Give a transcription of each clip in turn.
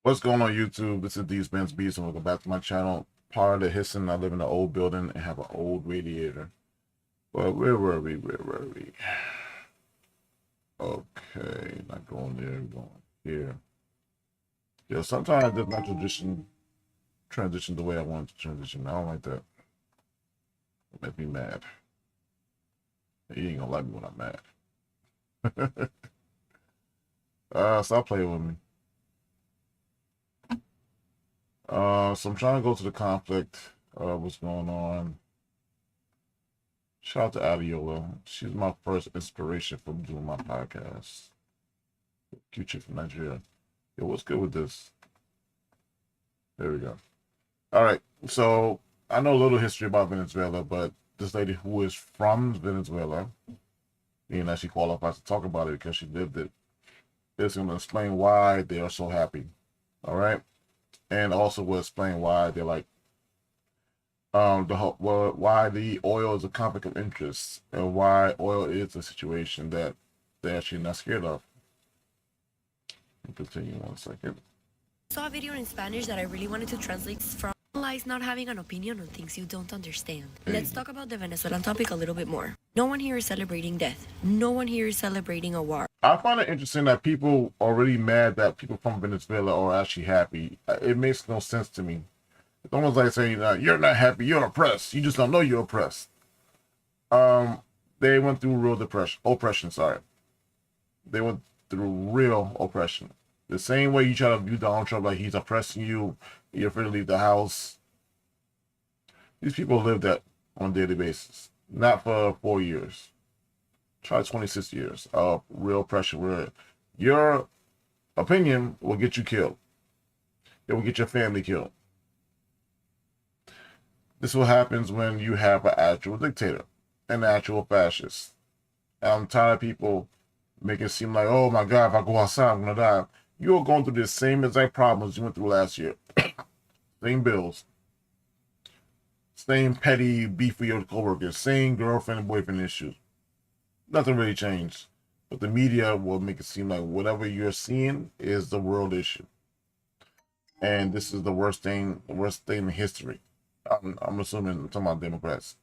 What's going on YouTube? This is These Ben's Beats and welcome back to my channel. Part of the Hisson, I live in an old building and have an old radiator. But where were we? Okay, not going there, we're going here. Yeah, sometimes does not transition the way I want it to transition. I don't like that. It makes me mad. You ain't gonna like me when I'm mad. Stop playing with me. So I'm trying to go to the conflict. What's going on? Shout out to Adiola. She's my first inspiration for doing my podcast. Cute chick from Nigeria. Yo, what's good with this? There we go. All right. So I know a little history about Venezuela, but this lady who is from Venezuela, being that she qualifies to talk about it because she lived it, is going to explain why they are so happy. All right. And also will explain why they're like why the oil is a conflict of interest and why oil is a situation that they're actually not scared of. Continue 1 second. I saw a video in Spanish that I really wanted to translate from lies not having an opinion on things you don't understand. Hey. Let's talk about the Venezuelan topic a little bit more. No one here is celebrating death. No one here is celebrating a war. I find it interesting that people are really mad that people from Venezuela are actually happy. It makes no sense to me. It's almost like saying, you're not happy, you're oppressed. You just don't know you're oppressed. They went through real oppression, sorry. They went through real oppression. The same way you try to view Donald Trump like he's oppressing you, you're afraid to leave the house. These people live that on a daily basis. Not for 4 years. Try 26 years of real oppression where your opinion will get you killed. It will get your family killed. This is what happens when you have an actual dictator, an actual fascist. And I'm tired of people making it seem like, oh my God, if I go outside, I'm going to die. You're going through the same exact problems you went through last year. Same bills. Same petty beef with your coworkers. Same girlfriend and boyfriend issues. Nothing really changed. But the media will make it seem like whatever you're seeing is the world issue. And this is the worst thing in history. I'm assuming I'm talking about Democrats.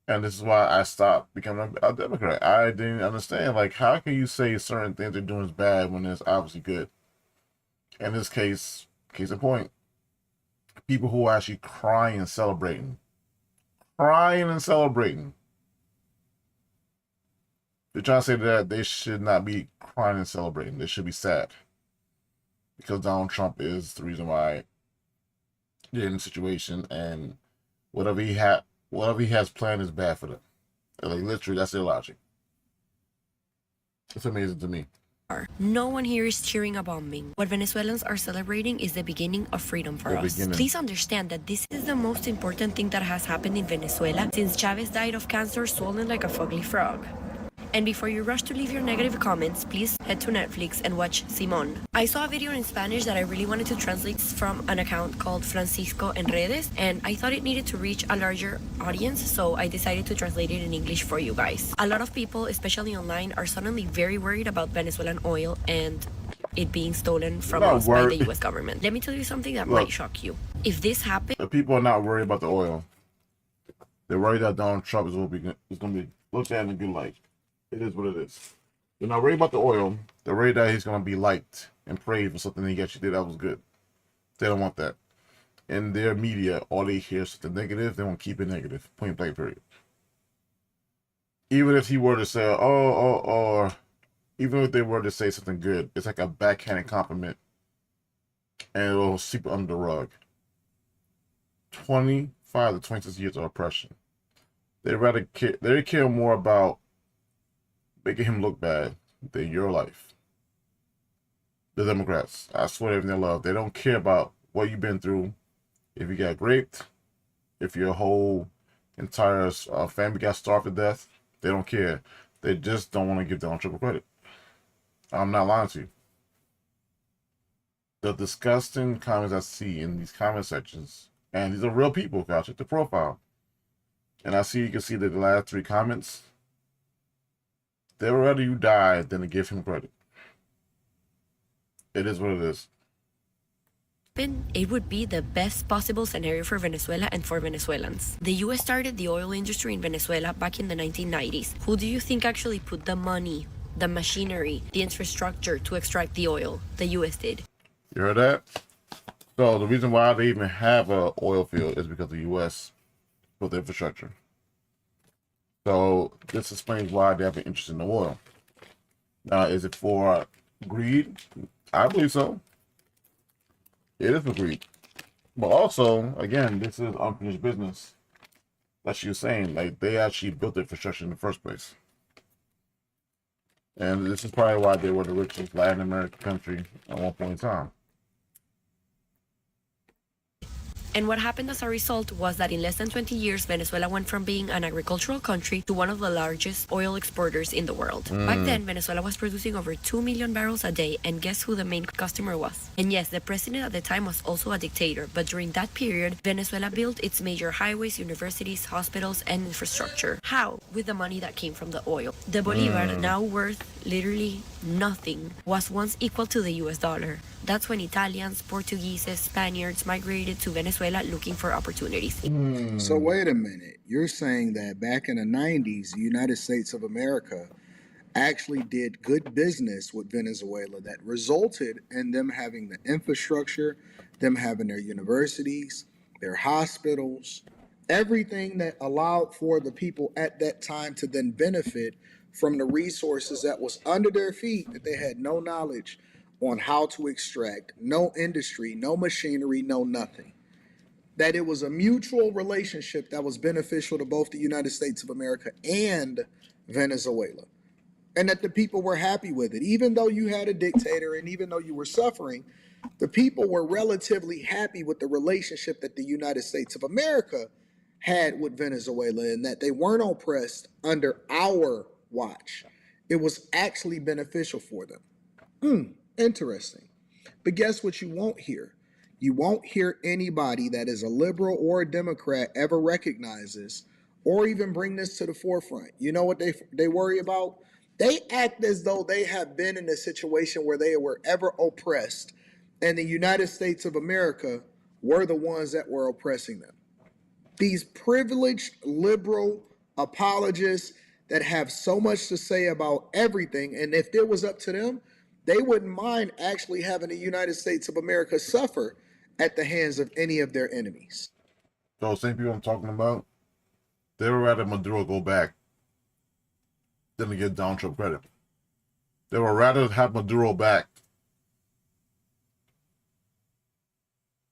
And this is why I stopped becoming a Democrat. I didn't understand, like, how can you say certain things they're doing is bad when it's obviously good? In this case in point, people who are actually crying and celebrating. Crying and celebrating. They're trying to say that they should not be crying and celebrating. They should be sad. Because Donald Trump is the reason why they're in the situation, and whatever he has planned is bad for them. Like, literally, that's their logic. It's amazing to me. No one here is cheering a bombing. What Venezuelans are celebrating is the beginning of freedom for us. Please understand that this is the most important thing that has happened in Venezuela since Chavez died of cancer swollen like a fugly frog. And before you rush to leave your negative comments, please head to Netflix and watch Simón. I saw a video in Spanish that I really wanted to translate from an account called Francisco en Redes, and I thought it needed to reach a larger audience, so I decided to translate it in English for you guys. A lot of people, especially online, are suddenly very worried about Venezuelan oil and it being stolen from us by the US government. Let me tell you something that might shock you. If this happens... The people are not worried about the oil. They're worried that Donald Trump is going to be looked at in a good light. It is what it is. They're not worried about the oil. They're worried that he's going to be liked and praised for something he actually did that was good. They don't want that. In their media, all they hear is something negative. They want to keep it negative. Point blank, period. Even if he were to say, or even if they were to say something good, it's like a backhanded compliment. And it will sweep it under the rug. 25 to 26 years of oppression. They care more about making him look bad than your life. The Democrats, I swear everything they love. They don't care about what you've been through. If you got raped, if your whole entire family got starved to death, they don't care. They just don't want to give Donald Trump credit. I'm not lying to you. The disgusting comments I see in these comment sections, and these are real people, guys. Check the profile. And you can see that the last 3 comments, they would rather you die than to give him credit. It is what it is. It would be the best possible scenario for Venezuela and for Venezuelans. The US started the oil industry in Venezuela back in the 1990s. Who do you think actually put the money, the machinery, the infrastructure to extract the oil? The US did. You heard that? So the reason why they even have an oil field is because the US built the infrastructure. So this explains why they have an interest in the oil. Now, is it for greed? I believe so. It is for greed. But also, again, this is unfinished business. Like she was saying, like they actually built the infrastructure in the first place. And this is probably why they were the richest Latin American country at one point in time. And what happened as a result was that in less than 20 years, Venezuela went from being an agricultural country to one of the largest oil exporters in the world. Back then, Venezuela was producing over 2 million barrels a day, and guess who the main customer was? And yes, the president at the time was also a dictator, but during that period, Venezuela built its major highways, universities, hospitals, and infrastructure. How? With the money that came from the oil. The Bolivar, now worth literally nothing, was once equal to the US dollar. That's when Italians, Portuguese, Spaniards migrated to Venezuela looking for opportunities. So wait a minute. You're saying that back in the 90s, the United States of America actually did good business with Venezuela that resulted in them having the infrastructure, them having their universities, their hospitals, everything that allowed for the people at that time to then benefit from the resources that was under their feet that they had no knowledge on how to extract, no industry, no machinery, no nothing. That it was a mutual relationship that was beneficial to both the United States of America and Venezuela. And that the people were happy with it. Even though you had a dictator and even though you were suffering, the people were relatively happy with the relationship that the United States of America had with Venezuela and that they weren't oppressed under our watch. It was actually beneficial for them. Interesting. But guess what you won't hear? You won't hear anybody that is a liberal or a Democrat ever recognizes or even bring this to the forefront. You know what they worry about? They act as though they have been in a situation where they were ever oppressed and the United States of America were the ones that were oppressing them. These privileged liberal apologists that have so much to say about everything, and if it was up to them, they wouldn't mind actually having the United States of America suffer at the hands of any of their enemies. So same people I'm talking about, they would rather Maduro go back than to give Donald Trump credit. They would rather have Maduro back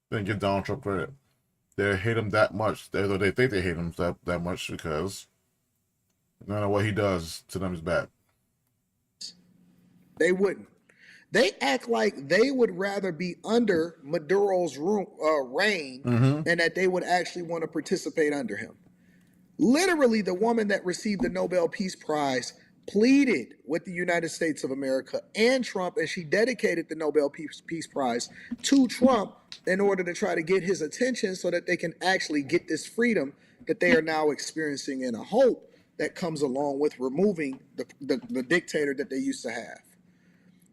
than give Donald Trump credit. They hate him that much. They think they hate him that much because no matter what he does to them is bad. They wouldn't. They act like they would rather be under Maduro's reign and that they would actually want to participate under him. Literally, the woman that received the Nobel Peace Prize pleaded with the United States of America and Trump, and she dedicated the Nobel Peace Prize to Trump in order to try to get his attention so that they can actually get this freedom that they are now experiencing in a hope that comes along with removing the dictator that they used to have.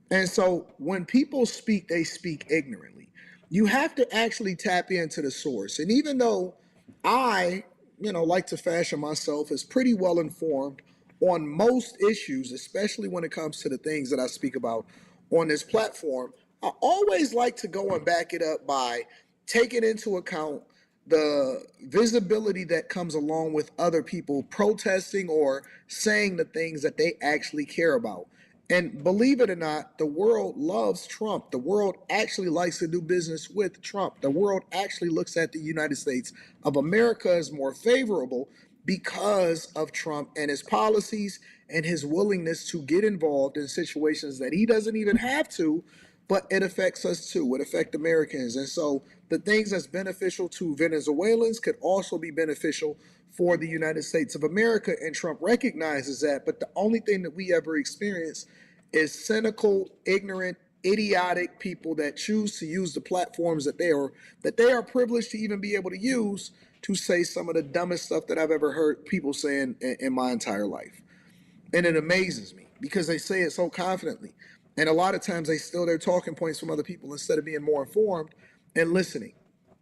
And so when people speak, they speak ignorantly. You have to actually tap into the source. And even though I, like to fashion myself as pretty well informed on most issues, especially when it comes to the things that I speak about on this platform, I always like to go and back it up by taking into account the visibility that comes along with other people protesting or saying the things that they actually care about. And believe it or not, the world loves Trump. The world actually likes to do business with Trump. The world actually looks at the United States of America as more favorable because of Trump and his policies and his willingness to get involved in situations that he doesn't even have to, but it affects us too. It affects Americans. And so the things that's beneficial to Venezuelans could also be beneficial for the United States of America, and Trump recognizes that. But the only thing that we ever experience is cynical, ignorant, idiotic people that choose to use the platforms that they are privileged to even be able to use to say some of the dumbest stuff that I've ever heard people saying in my entire life. And it amazes me because they say it so confidently. And a lot of times they steal their talking points from other people instead of being more informed. and listening.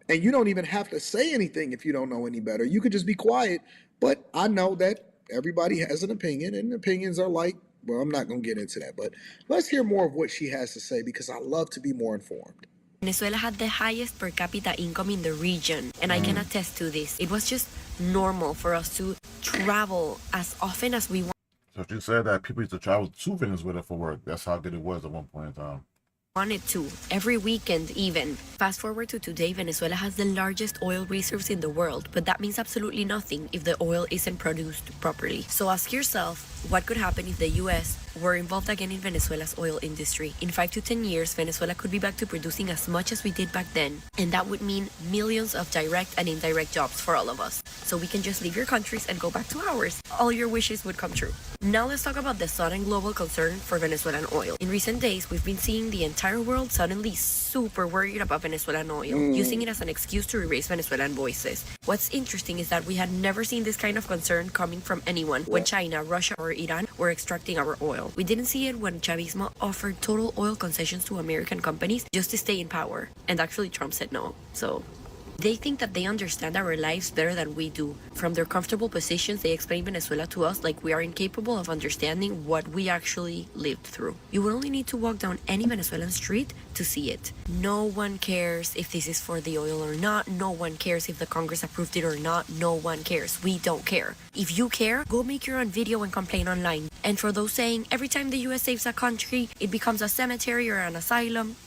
And you don't even have to say anything if you don't know any better. You could just be quiet. But I know that everybody has an opinion, and opinions are like, well, I'm not going to get into that. But let's hear more of what she has to say because I love to be more informed. Venezuela had the highest per capita income in the region, and I can attest to this. It was just normal for us to travel as often as we want. So she said that people used to travel to Venezuela for work. That's how good it was at one point in time. Wanted to, every weekend even. Fast forward to today, Venezuela has the largest oil reserves in the world, but that means absolutely nothing if the oil isn't produced properly. So ask yourself, what could happen if the US were involved again in Venezuela's oil industry? In 5 to 10 years, Venezuela could be back to producing as much as we did back then, and that would mean millions of direct and indirect jobs for all of us. So we can just leave your countries and go back to ours. All your wishes would come true. Now let's talk about the sudden global concern for Venezuelan oil. In recent days, we've been seeing the entire world suddenly super worried about Venezuelan oil, using it as an excuse to erase Venezuelan voices. What's interesting is that we had never seen this kind of concern coming from anyone when China, Russia, or Iran were extracting our oil. We didn't see it when Chavismo offered total oil concessions to American companies just to stay in power. And actually Trump said no. So they think that they understand our lives better than we do. From their comfortable positions, they explain Venezuela to us like we are incapable of understanding what we actually lived through. You would only need to walk down any Venezuelan street to see it. No one cares if this is for the oil or not. No one cares if the Congress approved it or not. No one cares. We don't care. If you care, go make your own video and complain online. And for those saying every time the US saves a country, it becomes a cemetery or an asylum,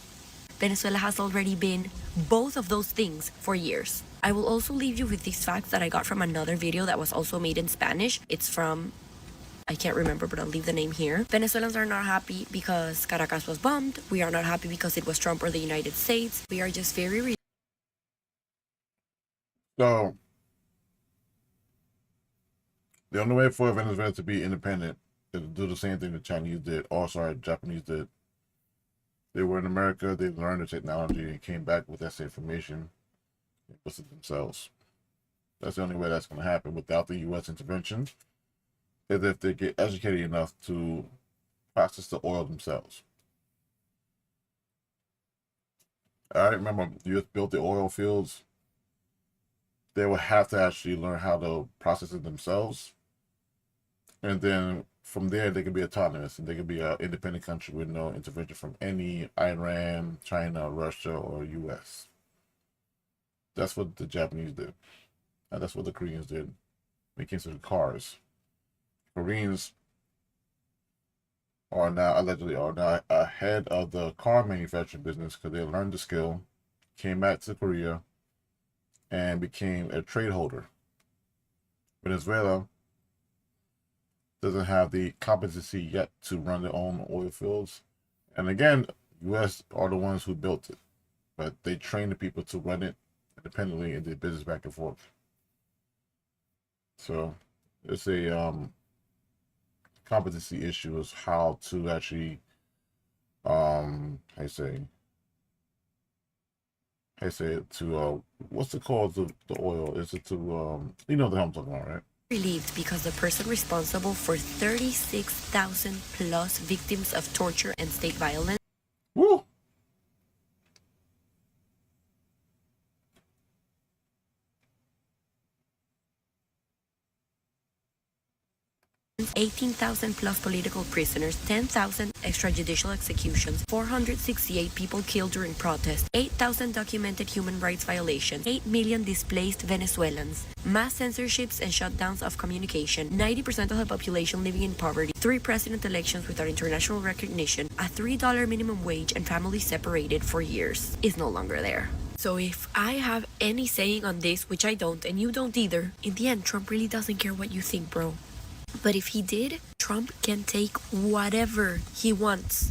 Venezuela has already been both of those things for years. I will also leave you with these facts that I got from another video that was also made in Spanish. It's from, I can't remember, but I'll leave the name here. Venezuelans are not happy because Caracas was bombed. We are not happy because it was Trump or the United States. We are just very... So, the only way for Venezuela to be independent is to do the same thing the Chinese did, or sorry, Japanese did. They were in America, they learned the technology, and came back with that information and listed themselves. That's the only way that's going to happen without the U.S. intervention, is if they get educated enough to process the oil themselves. I remember the U.S. built the oil fields. They would have to actually learn how to process it themselves. And then from there, they could be autonomous and they could be an independent country with no intervention from any Iran, China, Russia, or U.S. That's what the Japanese did. And that's what the Koreans did when it came to the cars. Koreans are now allegedly ahead of the car manufacturing business because they learned the skill, came back to Korea, and became a trade holder. Venezuela doesn't have the competency yet to run their own oil fields. And again, U.S. are the ones who built it, but they train the people to run it independently and do business back and forth. So it's a competency issue is how to actually, what's it called, the oil? Is it to, you know what I'm talking about, right? Relieved because the person responsible for 36,000 plus victims of torture and state violence. Woo! 18,000 plus political prisoners, 10,000 extrajudicial executions, 468 people killed during protests, 8,000 documented human rights violations, 8 million displaced Venezuelans, mass censorships and shutdowns of communication, 90% of the population living in poverty, 3 president elections without international recognition, a $3 minimum wage, and families separated for years is no longer there. So if I have any saying on this, which I don't, and you don't either, in the end, Trump really doesn't care what you think, bro. But if he did, Trump can take whatever he wants,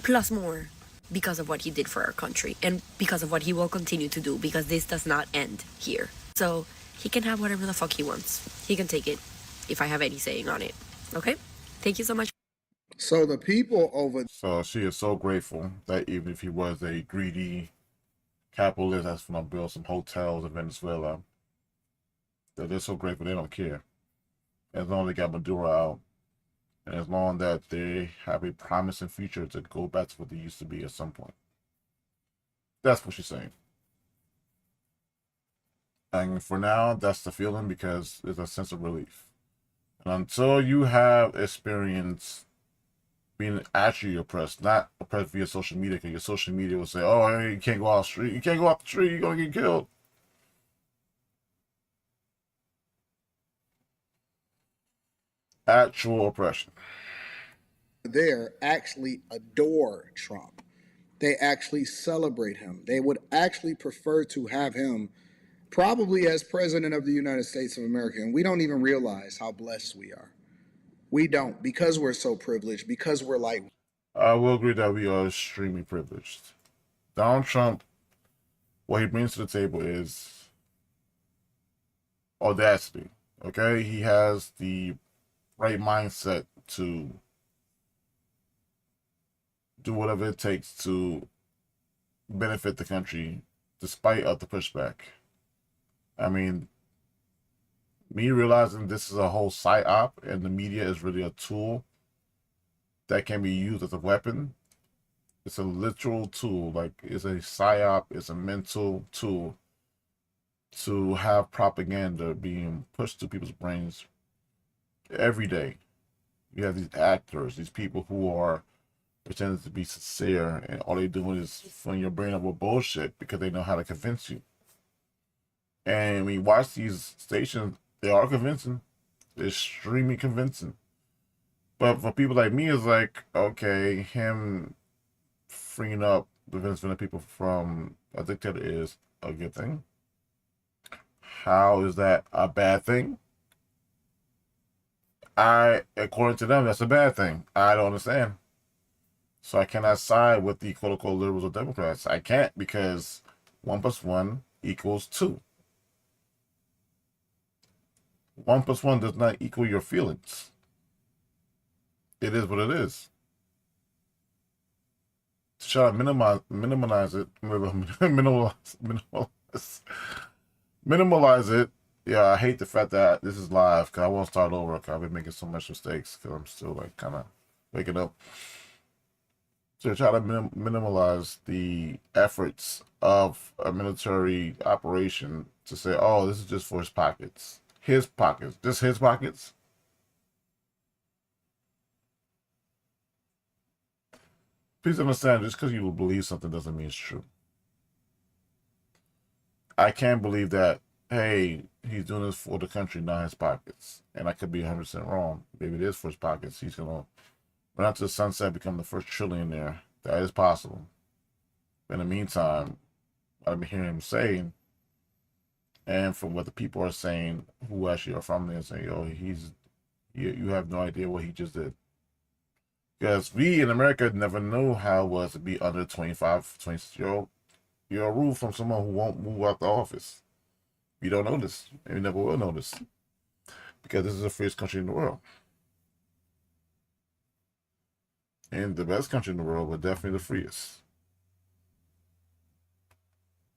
plus more, because of what he did for our country and because of what he will continue to do, because this does not end here. So he can have whatever the fuck he wants. He can take it if I have any saying on it. Okay? Thank you so much. So the people over... So she is so grateful that even if he was a greedy capitalist that's going to build some hotels in Venezuela, that they're so grateful they don't care. As long as they got Maduro out, and as long that they have a promising future to go back to what they used to be at some point. That's what she's saying. And for now, that's the feeling because it's a sense of relief. And until you have experience being actually oppressed, not oppressed via social media, because your social media will say, oh, hey, you can't go out the street. You can't go out the street. You're going to get killed. Actual oppression. There actually adore Trump. They actually celebrate him. They would actually prefer to have him probably as president of the United States of America. And we don't even realize how blessed we are. We don't, because we're so privileged, because we're like. I will agree that we are extremely privileged. Donald Trump, what he brings to the table is audacity. Okay? He has the right mindset to do whatever it takes to benefit the country despite of the pushback. I mean, me realizing this is a whole psyop and the media is really a tool that can be used as a weapon. It's a literal tool, like it's a psyop, it's a mental tool to have propaganda being pushed to people's brains every day. You have these actors, these people who are pretending to be sincere, and all they're doing is filling your brain up with bullshit because they know how to convince you. And when you watch these stations, they are convincing. They're extremely convincing. But for people like me, it's like, okay, him freeing up the Venezuelan people from a dictator is a good thing. How is that a bad thing? According to them, that's a bad thing. I don't understand. So I cannot side with the quote-unquote liberals or Democrats. I can't, because 1 + 1 = 2. 1 + 1 does not equal your feelings. It is what it is. To try to minimize it. Yeah, I hate the fact that this is live, because I won't start over, because I've been making so much mistakes, because I'm still like kind of waking up. To try to minimize the efforts of a military operation to say, oh, this is just for his pockets. His pockets. Just his pockets? Please understand, just because you believe something doesn't mean it's true. I can't believe that, hey, he's doing this for the country, not his pockets. And I could be 100% wrong. Maybe it is for his pockets. He's going to run out to the sunset, become the first trillionaire. That is possible. In the meantime, I've been hearing him saying, and from what the people are saying who actually are from there, saying, yo, you have no idea what he just did. Because we in America never know how it was to be under 25, 26-year-old. You're a rule from someone who won't move out the office. You don't know this, and you never will know this. Because this is the freest country in the world. And the best country in the world, but definitely the freest.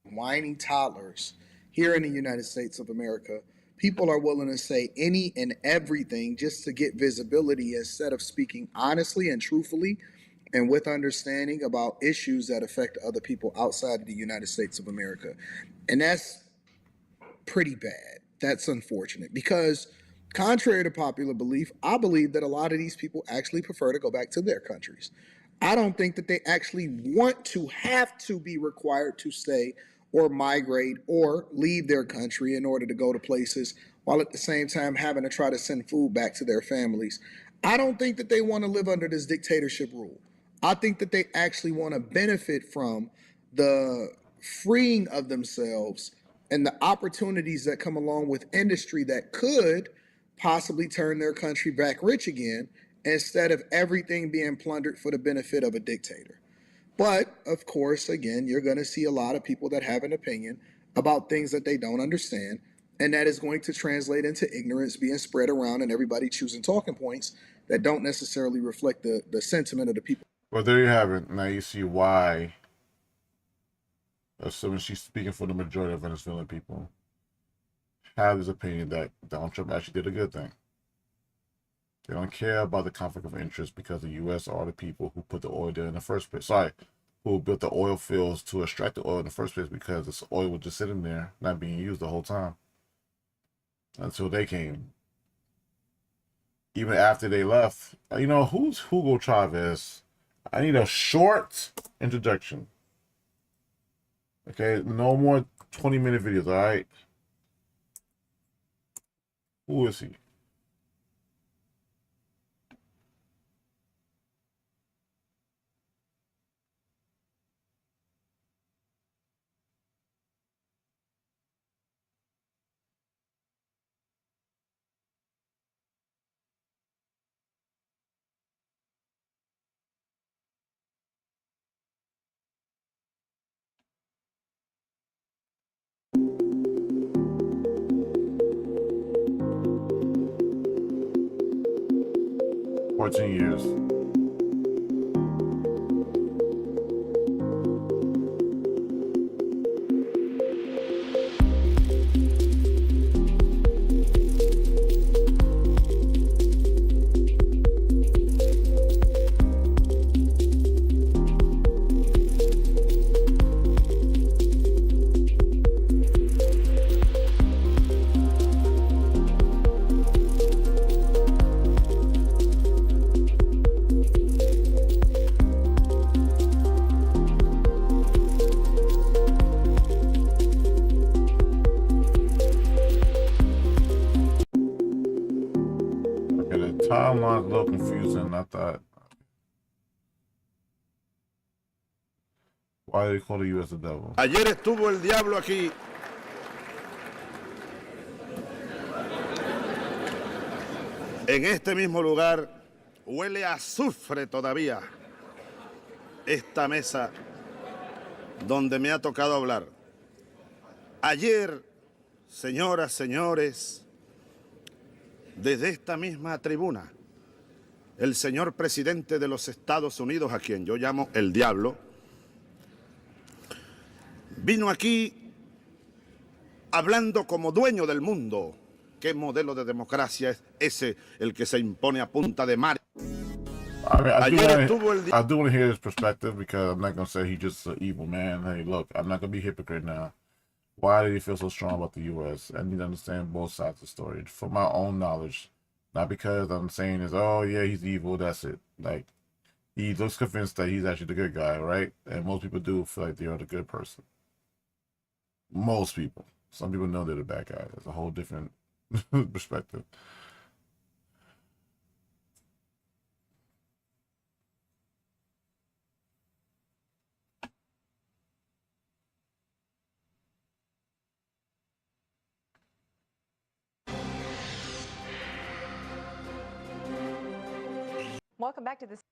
Whiny toddlers here in the United States of America, people are willing to say any and everything just to get visibility instead of speaking honestly and truthfully and with understanding about issues that affect other people outside of the United States of America. And that's pretty bad. That's unfortunate because, contrary to popular belief, I believe that a lot of these people actually prefer to go back to their countries. I don't think that they actually want to have to be required to stay or migrate or leave their country in order to go to places while at the same time having to try to send food back to their families. I don't think that they want to live under this dictatorship rule. I think that they actually want to benefit from the freeing of themselves and the opportunities that come along with industry that could possibly turn their country back rich again instead of everything being plundered for the benefit of a dictator. But, of course, again, you're going to see a lot of people that have an opinion about things that they don't understand, and that is going to translate into ignorance being spread around and everybody choosing talking points that don't necessarily reflect the sentiment of the people. Well, there you have it. Now you see why, assuming she's speaking for the majority of Venezuelan people, have this opinion that Donald Trump actually did a good thing. They don't care about the conflict of interest because the U.S. are the people who put the oil there in the first place. Sorry, who built the oil fields to extract the oil in the first place, because this oil was just sitting there, not being used the whole time until they came. Even after they left, who's Hugo Chavez? I need a short introduction. Okay, no more 20-minute videos, all right? Who is he? Years. Timeline's a little confusing. I thought, why do they call the U.S. the devil? Ayer estuvo el diablo aquí. En este mismo lugar huele a azufre todavía esta mesa donde me ha tocado hablar. Ayer, señoras, señores, desde esta misma tribuna, el señor presidente de los Estados Unidos, a quien yo llamo el diablo, vino aquí hablando como dueño del mundo. ¿Qué modelo de democracia es ese el que se impone a punta de mar? I do want to hear his perspective, because I'm not going to say he's just an evil man. Hey, look, I'm not going to be a hypocrite now. Why did he feel so strong about the U.S.? I need to understand both sides of the story for my own knowledge. Not because I'm saying is, oh, yeah, he's evil, that's it. Like, he looks convinced that he's actually the good guy, right? And most people do feel like they're the good person. Most people. Some people know they're the bad guy. That's a whole different perspective. Welcome back to this.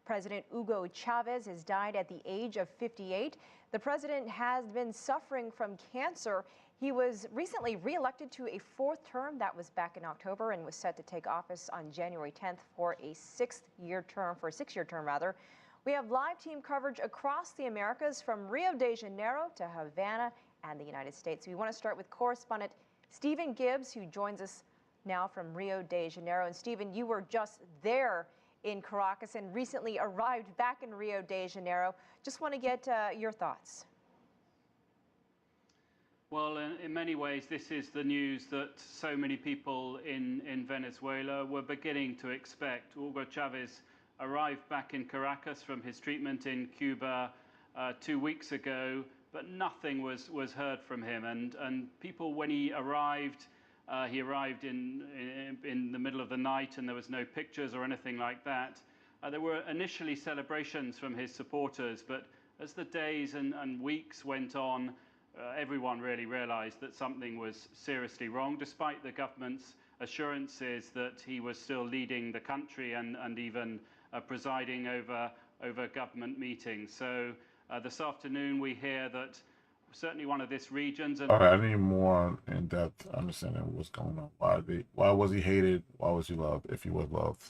President Hugo Chavez has died at the age of 58. The president has been suffering from cancer. He was recently reelected to a fourth term. That was back in October, and was set to take office on January 10th for a six-year term. We have live team coverage across the Americas, from Rio de Janeiro to Havana and the United States. We want to start with correspondent Stephen Gibbs, who joins us now from Rio de Janeiro. And Stephen, you were just there in Caracas and recently arrived back in Rio de Janeiro. Just want to get your thoughts. Well, in many ways, this is the news that so many people in Venezuela were beginning to expect. Hugo Chavez arrived back in Caracas from his treatment in Cuba 2 weeks ago, but nothing was heard from him. And people, when he arrived in the middle of the night, and there was no pictures or anything like that. There were initially celebrations from his supporters, but as the days and weeks went on, everyone really realized that something was seriously wrong, despite the government's assurances that he was still leading the country and even presiding over government meetings. So this afternoon we hear that certainly one of this region's. All right, I need more in-depth understanding of what's going on. Why was he hated? Why was he loved, if he was loved?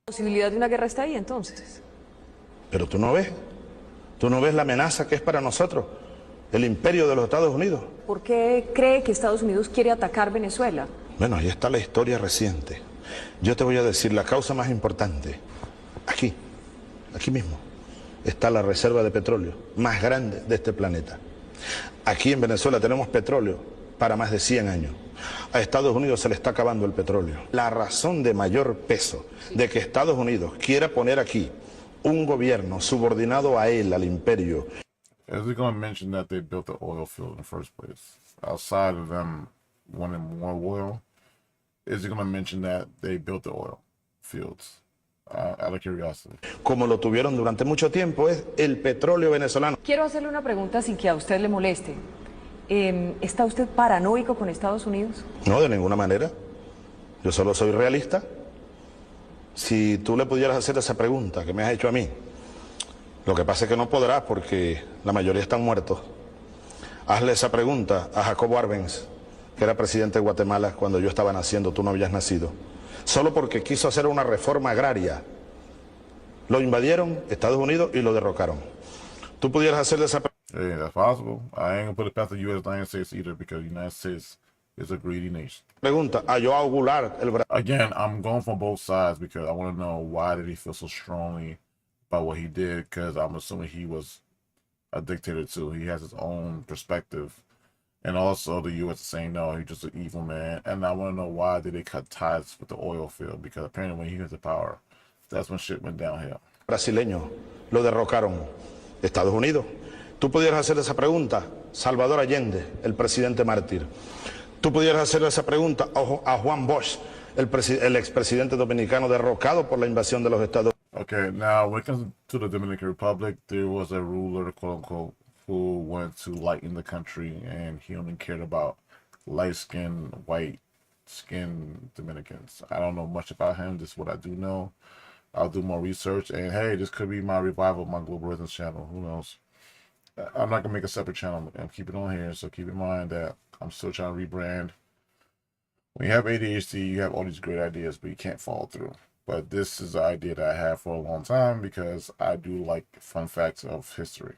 La posibilidad de una guerra está ahí, entonces. Pero tú no ves la amenaza que es para nosotros, el imperio de los Estados Unidos. ¿Por qué cree que Estados Unidos quiere atacar Venezuela? Bueno, ahí está la historia reciente. Yo te voy a decir la causa más importante. Aquí mismo, está la reserva de petróleo más grande de este planeta. Aquí en Venezuela tenemos petróleo para más de 100 años. A Estados Unidos se le está acabando el petróleo. La razón de mayor peso de que Estados Unidos quiera poner aquí un gobierno subordinado a él, al imperio. Is he going to mention that they built the oil field in the first place? Outside of them wanting more oil, is he going to mention that they built the oil fields? Out of curiosity. Como lo tuvieron durante mucho tiempo, es el petróleo venezolano. Quiero hacerle una pregunta sin que a usted le moleste. ¿Está usted paranoico con Estados Unidos? No, de ninguna manera. Yo solo soy realista. Si tú le pudieras hacer esa pregunta que me has hecho a mí, lo que pasa es que no podrás porque la mayoría están muertos. Hazle esa pregunta a Jacobo Arbenz, que era presidente de Guatemala cuando yo estaba naciendo, tú no habías nacido. Solo porque quiso hacer una reforma agraria. Lo invadieron Estados Unidos y lo derrocaron. Tú pudieras hacerle esa pregunta. Hey, that's possible. I ain't gonna put it past the United States either because the United States is a greedy nation. Pregunta a Joao Goulart, el Again, I'm going from both sides because I want to know why did he feel so strongly about what he did, because I'm assuming he was a dictator too. He has his own perspective. And also the U.S. is saying, no, he's just an evil man. And I want to know why did they cut ties with the oil field, because apparently when he was in power, that's when shit went downhill. Brasileño, lo derrocaron Estados Unidos. Tú pudieras hacer esa pregunta, Salvador Allende, el presidente mártir. Tú pudieras hacer esa pregunta a Juan Bosch, el expresidente dominicano derrocado por la invasión de los Estados Unidos. Okay, now when it comes to the Dominican Republic, there was a ruler, quote unquote, who went to lighten the country, and he only cared about light-skinned, white-skinned Dominicans. I don't know much about him. This is what I do know. I'll do more research, and hey, this could be my revival of my Global Rhythms channel. Who knows? I'm not gonna make a separate channel and keep it on here, so keep in mind that I'm still trying to rebrand. When you have ADHD, you have all these great ideas, but you can't follow through. But this is an idea that I have for a long time because I do like fun facts of history.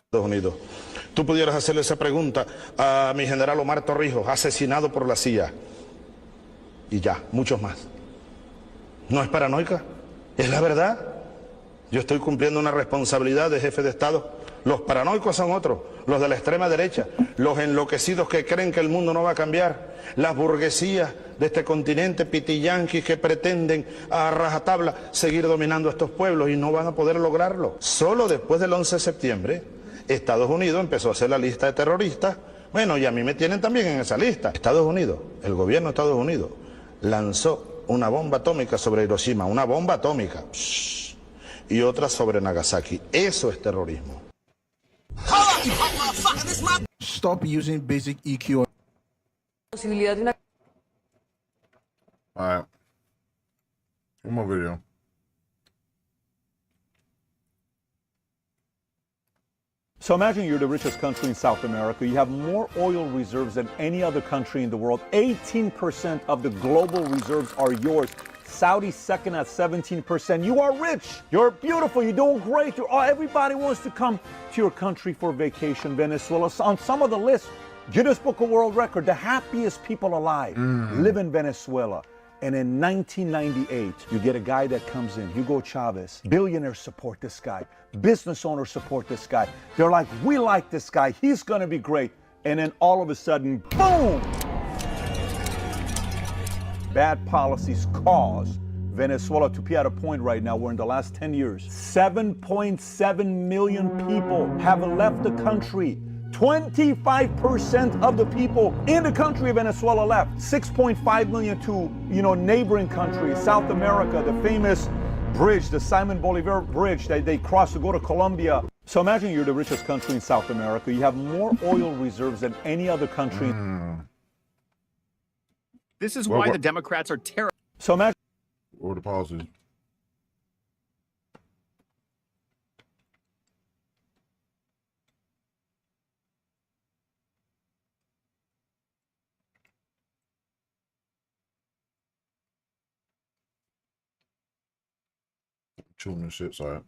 Estados Unidos. Tú pudieras hacerle esa pregunta a mi general Omar Torrijos, asesinado por la CIA. Y ya, muchos más. ¿No es paranoica? ¿Es la verdad? Yo estoy cumpliendo una responsabilidad de jefe de Estado. Los paranoicos son otros, los de la extrema derecha, los enloquecidos que creen que el mundo no va a cambiar, las burguesías de este continente, pitiyanquis que pretenden a rajatabla seguir dominando a estos pueblos y no van a poder lograrlo. Solo después del 11 de septiembre, Estados Unidos empezó a hacer la lista de terroristas. Bueno, y a mí me tienen también en esa lista. Estados Unidos, el gobierno de Estados Unidos, lanzó una bomba atómica sobre Hiroshima, una bomba atómica, y otra sobre Nagasaki. Eso es terrorismo. Stop using basic EQ. Posibilidad de una... All right. One more video. So imagine you're the richest country in South America. You have more oil reserves than any other country in the world. 18% of the global reserves are yours. Saudi second at 17%. You are rich. You're beautiful. You're doing great. Everybody wants to come to your country for vacation. Venezuela, on some of the lists, Guinness Book of World Record, the happiest people alive live in Venezuela. And in 1998, you get a guy that comes in, Hugo Chavez. Billionaires support this guy. Business owners support this guy. They're like, we like this guy. He's going to be great. And then all of a sudden, boom! Bad policies cause Venezuela to be at a point right now where in the last 10 years, 7.7 million people have left the country. 25% of the people in the country of Venezuela left. 6.5 million to, neighboring countries, South America, the famous bridge, the Simon Bolivar Bridge that they crossed to go to Colombia. So imagine you're the richest country in South America. You have more oil reserves than any other country. This is why the Democrats are terrible. So imagine. Or the policies. Chewing and shit, sorry.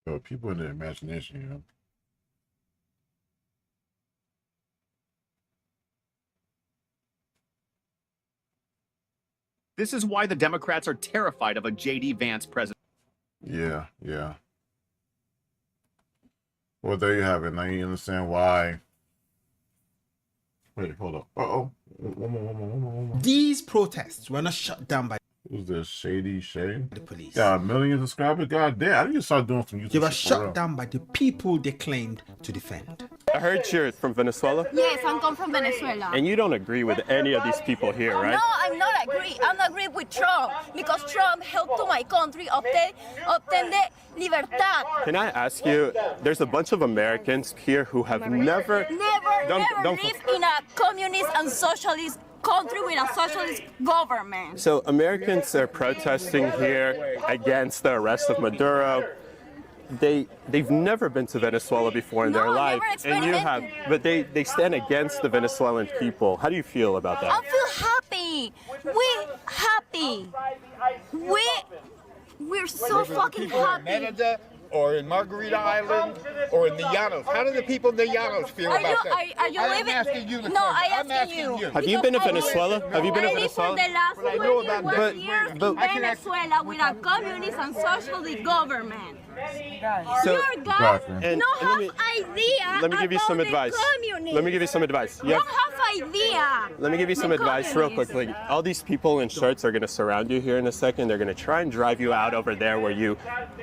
Yo, people in their imagination, you know. This is why the Democrats are terrified of a J.D. Vance president. Yeah, yeah. Well, there you have it. Now you understand why. Wait, hold up. Uh-oh. One more. These protests were not shut down by Who's this? Shady Shay? the police. Got a million subscribers? God damn. I need to start doing some YouTube They were shit for shut real. down by the people they claimed to defend. I heard you're from Venezuela. Yes, I'm come from Venezuela. And you don't agree with any of these people here, right? No, I'm not agree. I'm not agree with Trump because Trump helped to my country obtain the libertad. Can I ask you, there's a bunch of Americans here who have never lived in a communist and socialist country with a socialist government. So Americans are protesting here against the arrest of Maduro. They've never been to Venezuela before in their life, and you have, but they stand against the Venezuelan people. How do you feel about that? I feel happy. We're so fucking happy. Or in Margarita Island, or in the Llanos. How do the people in the Llanos feel about that? Are you living? I'm asking you the No, question. I'm asking you. Have you been to Venezuela? Have you been to I lived for Venezuela? the last 21 years in but- Venezuela with a communist and socialist government. So, Your guys and no have idea. let me give you some about the advice. communists. Let me give you some advice. You don't have idea. Let me give you some advice real quickly. All these people in shirts are going to surround you here in a second. They're going to try and drive you out over there where you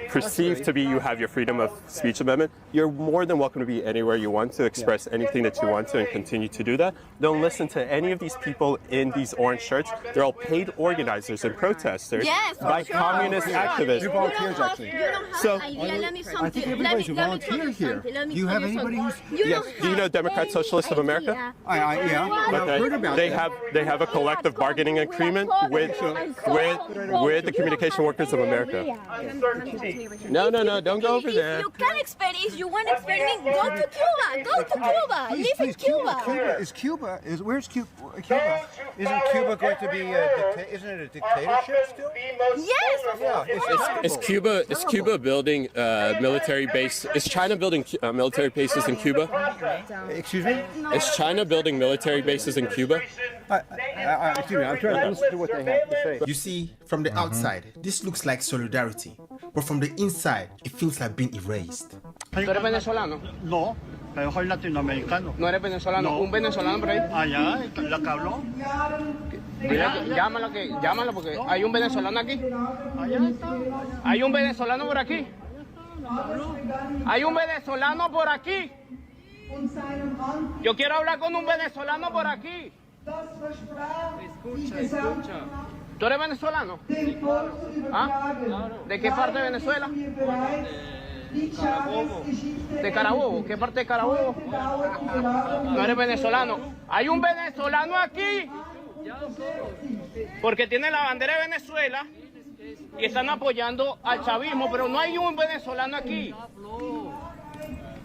perceive to be you have your freedom of speech amendment. You're more than welcome to be anywhere you want to, express anything that you want to, and continue to do that. Don't listen to any of these people in these orange shirts. They're all paid organizers and protesters by communist activists. You volunteers, actually. You don't have So, idea. Let me something. I think everybody's a volunteer here. Do you have anybody who's... Yes. Do you know Democrat Socialists of America? Yeah. I've heard about They that. have a collective bargaining agreement with the Communication Workers of America. No, don't go over there. If you can experiment, if you want to experiment, go to Cuba. Go to Cuba. Live in Cuba. Where's Cuba? Isn't Cuba going to be isn't it a dictatorship still? Yes. Is Cuba building military base? Is China building military bases in Cuba? Excuse me? Is China building military bases in Cuba? Excuse me, I'm trying to listen to what they have to say. You see, from the outside, this looks like solidarity, but from the inside, it feels like being erased. ¿Tú eres venezolano? No, pero soy latinoamericano. ¿No eres venezolano? No. ¿Un venezolano por ahí? Allá, la que habló. Llámalo porque hay un venezolano aquí. Hay un venezolano por aquí. Hay un venezolano por aquí. Yo quiero hablar con un venezolano por aquí. Escucha. ¿Tú eres venezolano? ¿Ah? ¿De qué parte de Venezuela? ¿De Carabobo? ¿Qué parte de Carabobo? No eres venezolano. Hay un venezolano aquí. Porque tiene la bandera de Venezuela y están apoyando al chavismo, pero no hay un venezolano aquí.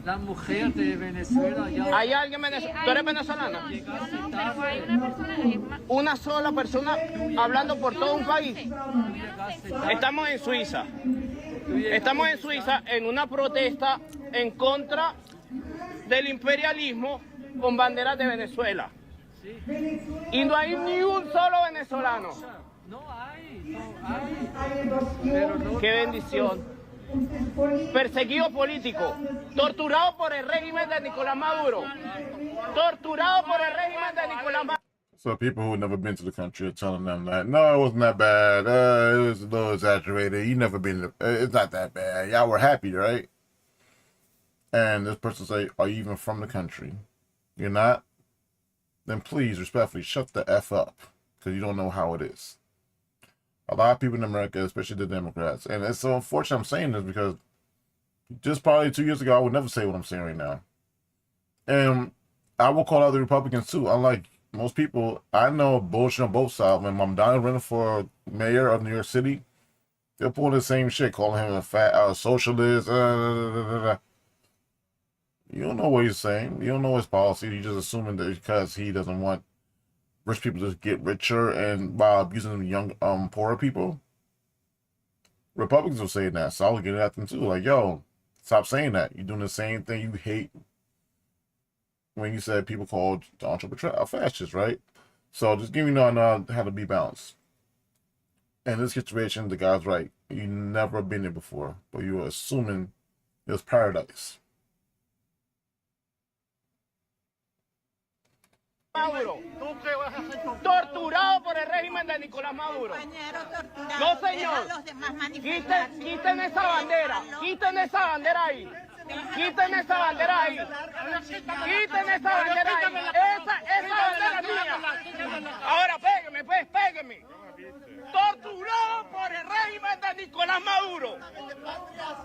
La mujer de Venezuela ya... ¿Hay alguien venezolano? ¿Tú eres venezolana? Una sola persona hablando por todo un país. Estamos en Suiza. Estamos en Suiza en una protesta en contra del imperialismo con banderas de Venezuela. Y no hay ni un solo venezolano. Qué bendición. Perseguido político, torturado por el régimen de Nicolás Maduro. Torturado por el régimen de Nicolás Maduro. So people who have never been to the country are telling them that, no, it wasn't that bad. It was a little exaggerated. You never been. It's not that bad. Y'all were happy, right? And this person say, are you even from the country? You're not? Then please, respectfully, shut the F up. Because you don't know how it is. A lot of people in America, especially the Democrats, and it's so unfortunate I'm saying this because just probably 2 years ago, I would never say what I'm saying right now. And I will call out the Republicans too. Unlike most people, I know bullshit on both sides. When Mom Donna running for mayor of New York City, they're pulling the same shit, calling him a fat socialist. You don't know what he's saying. You don't know his policy. You're just assuming that because he doesn't want rich people to get richer and by abusing young, poorer people. Republicans will say that, so I'll get at them too. Like, yo, Stop saying that. You're doing the same thing you hate when you said people called Donald Trump a fascist, right? So just give me know how to be balanced. In this situation, the guy's right. You've never been there before, but you're assuming it was paradise. Maduro, torturado por el régimen de Nicolás Maduro. No, señor, quiten esa bandera, quiten esa bandera ahí. Quiten esa bandera ahí. Quiten esa bandera ahí. Esa bandera mía. Ahora pégueme, pues, pégueme. Torturado por el régimen de Nicolás Maduro.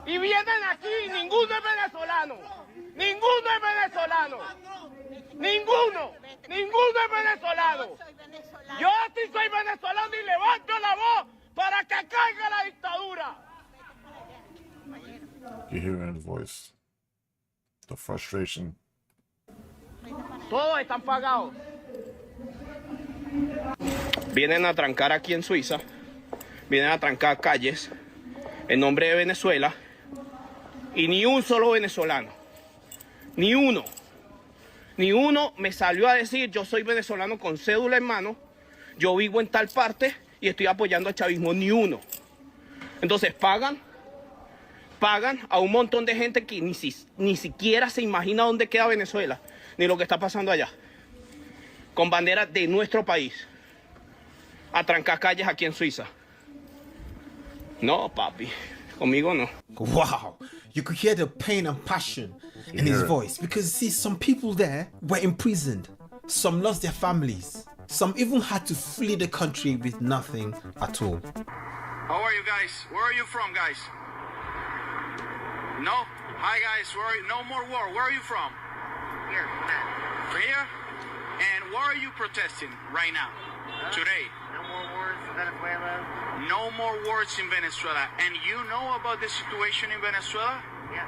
Y vienen aquí, ninguno es venezolano. Ninguno es venezolano. Ninguno es venezolano. Yo sí soy venezolano y levanto la voz para que caiga la dictadura. You hear in his voice the frustration. Todos están pagados. Vienen a trancar aquí en Suiza, vienen a trancar calles en nombre de Venezuela y ni un solo venezolano, ni uno me salió a decir yo soy venezolano con cédula en mano, yo vivo en tal parte y estoy apoyando al chavismo, ni uno. Entonces pagan a un montón de gente que ni siquiera se imagina dónde queda Venezuela, ni lo que está pasando allá, con banderas de nuestro país, a trancar calles aquí en Suiza. No, papi, conmigo no. Wow, you could hear the pain and passion in his voice, because see, some people there were imprisoned, some lost their families, some even had to flee the country with nothing at all. How are you guys? Where are you from, guys? No? Hi guys, no more war. Where are you from? Here. From here? And why are you protesting right now? Today? No more wars in Venezuela. No more wars in Venezuela. And you know about the situation in Venezuela? Yes.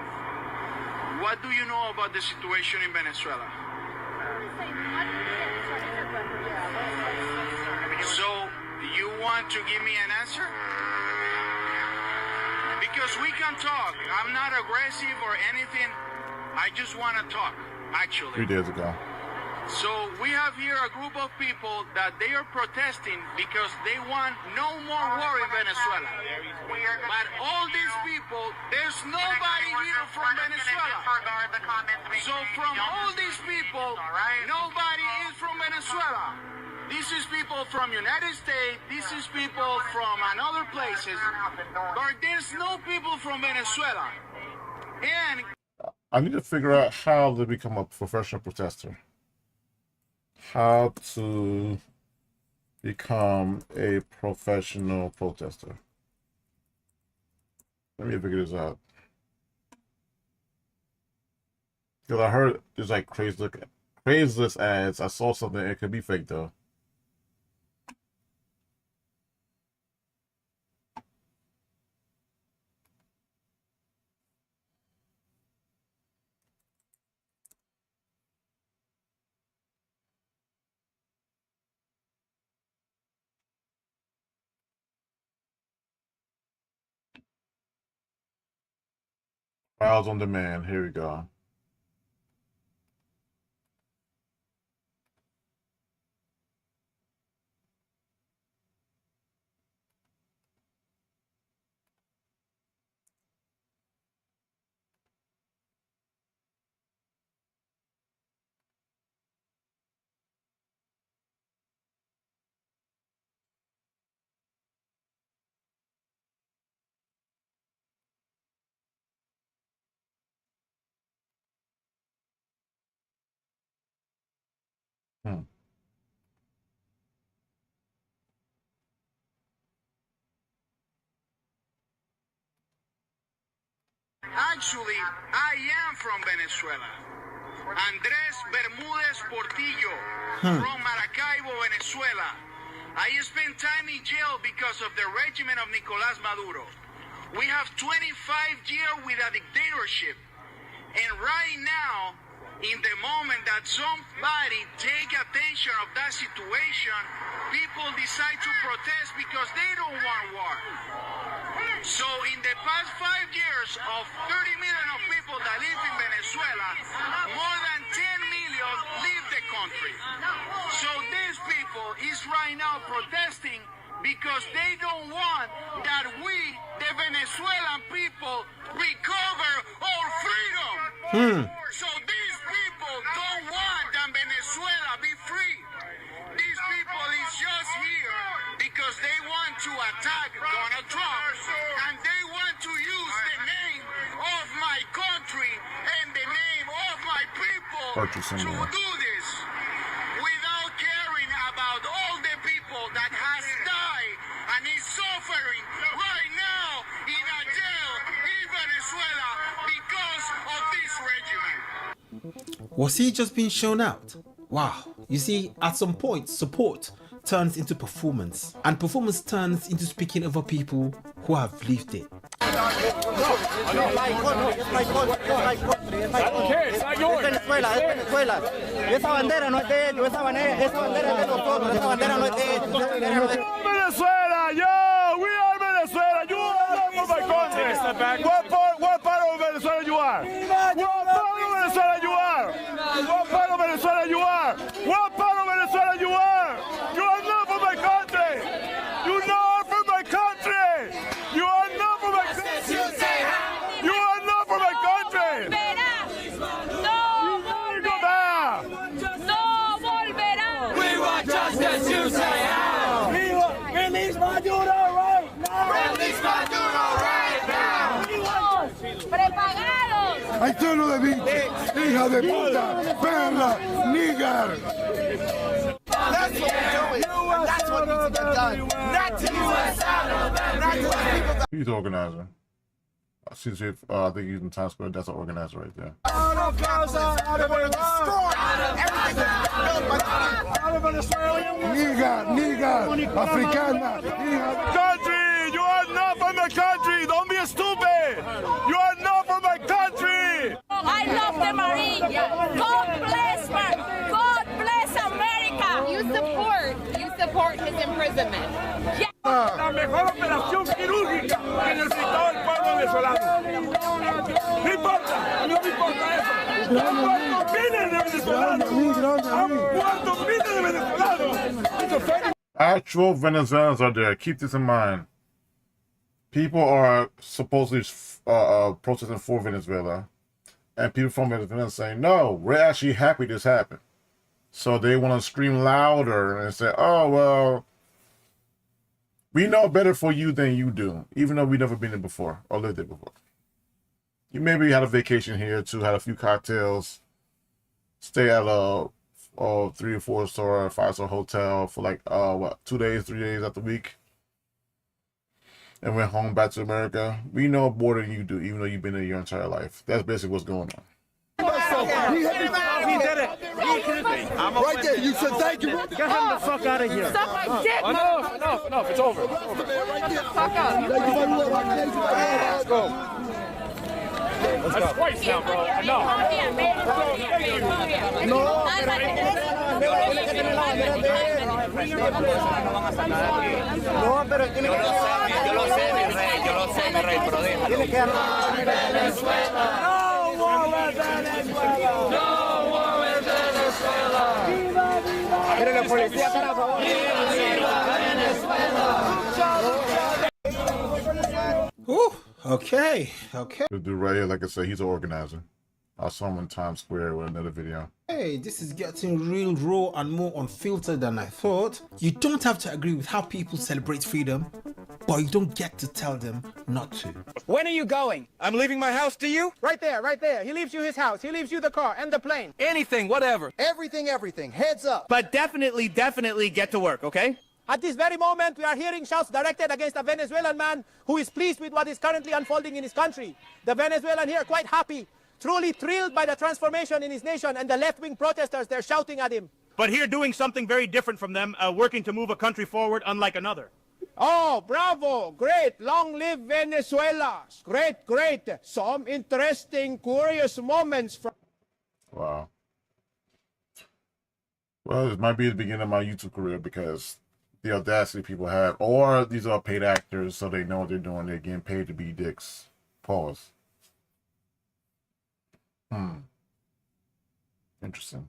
What do you know about the situation in Venezuela? So, you want to give me an answer? Because we can talk. I'm not aggressive or anything. I just want to talk, actually. 3 days ago. So we have here a group of people that they are protesting because they want no more war in Venezuela. But all these people, there's nobody here from Venezuela. So from all these people, nobody is from Venezuela. This is people from United States, this is people from other places, but there's no people from Venezuela. And I need to figure out how to become a professional protester. How to become a professional protester. Let me figure this out. Because I heard there's like Craigslist ads. I saw something, it could be fake though. Files on demand. Here we go. actually, I am from Venezuela. Andrés Bermúdez Portillo, from Maracaibo, Venezuela. I spent time in jail because of the regime of Nicolás Maduro. We have 25 years with a dictatorship. And right now, in the moment that somebody take attention of that situation, people decide to protest because they don't want war. So in the past 5 years of 30 million of people that live in Venezuela, more than 10 million leave the country. So these people is right now protesting because they don't want that we, the Venezuelan people, recover our freedom. So these people don't want that Venezuela be free. These people is just here because they want to attack Donald Trump, and they want to use the name of my country and the name of my people to do this without caring about all the people that has died and is suffering right now in a jail in Venezuela because of this regime. Was he just being shown out? Wow. You see, at some point, support turns into performance, and performance turns into speaking over people who have lived it. I don't care, it's not yours. Venezuela, es Venezuela. Esa bandera no es de ellos, esa bandera es de nosotros, esa bandera no es de ellos. Venezuela, yo, we are Venezuela, you are not from my country. What part of Venezuela you are? What part of Venezuela you are? What part of Venezuela you are? What part of Venezuela you are? You are not from my country. You not from my country. You are not from my country. You are not from my country. No volverá. No volverá. We want justice, you say how. Release Maduro right now. Release Maduro right now. Prepagados. Hay solo de bicho, hija de puta, perra, nigger. That's what we're doing. That's what needs to get done. Not to U.S. Not to people. He's organizer. I think he's in Times Square. That's an organizer right there. Nigga, Africana. Country, you are not from my country. Don't be stupid. You are not from my country. I love the Marine. God bless America. You support his imprisonment. Yeah. La mejor operación quirúrgica que necesitaba el pueblo venezolano. No importa, no me importa eso. Han muerto miles de venezolanos. Han muerto miles de venezolanos. Actual Venezuelans are there. Keep this in mind. People are supposedly protesting for Venezuela, and people from Venezuela saying, no, we're actually happy this happened. So they want to scream louder and say, oh, well, we know better for you than you do, even though we've never been there before or lived there before. You maybe had a vacation here too, had a few cocktails, stay at a 3 or 4 star, 5-star hotel for like 2 days, 3 days out the week, and went home back to America. We know more than you do, even though you've been there your entire life. That's basically what's going on. He did it. Right there, you said thank you. Get him the fuck out of here. Suck my dick, Enough, it's over. Let's go. That's twice now, bro. No, pero tiene que yo lo sé, mi rey, pero déjalo. Tiene que Pero la policía para favor. Okay. The dude right here, like I said, he's an organizer. I saw him in Times Square with another video. Hey, this is getting real raw and more unfiltered than I thought. You don't have to agree with how people celebrate freedom, but you don't get to tell them not to. When are you going? I'm leaving my house to you? Right there, right there. He leaves you his house. He leaves you the car and the plane. Anything, whatever. Everything. Heads up. But definitely get to work, okay? At this very moment, we are hearing shouts directed against a Venezuelan man who is pleased with what is currently unfolding in his country. The Venezuelan here quite happy, truly thrilled by the transformation in his nation, and the left-wing protesters, they're shouting at him. But here doing something very different from them, working to move a country forward unlike another. Oh, bravo, great, long live Venezuela. Great. Some interesting, curious moments from... Wow. Well, it might be the beginning of my YouTube career because the audacity people have. Or these are paid actors, so they know what they're doing. They're getting paid to be dicks. Pause. Interesting.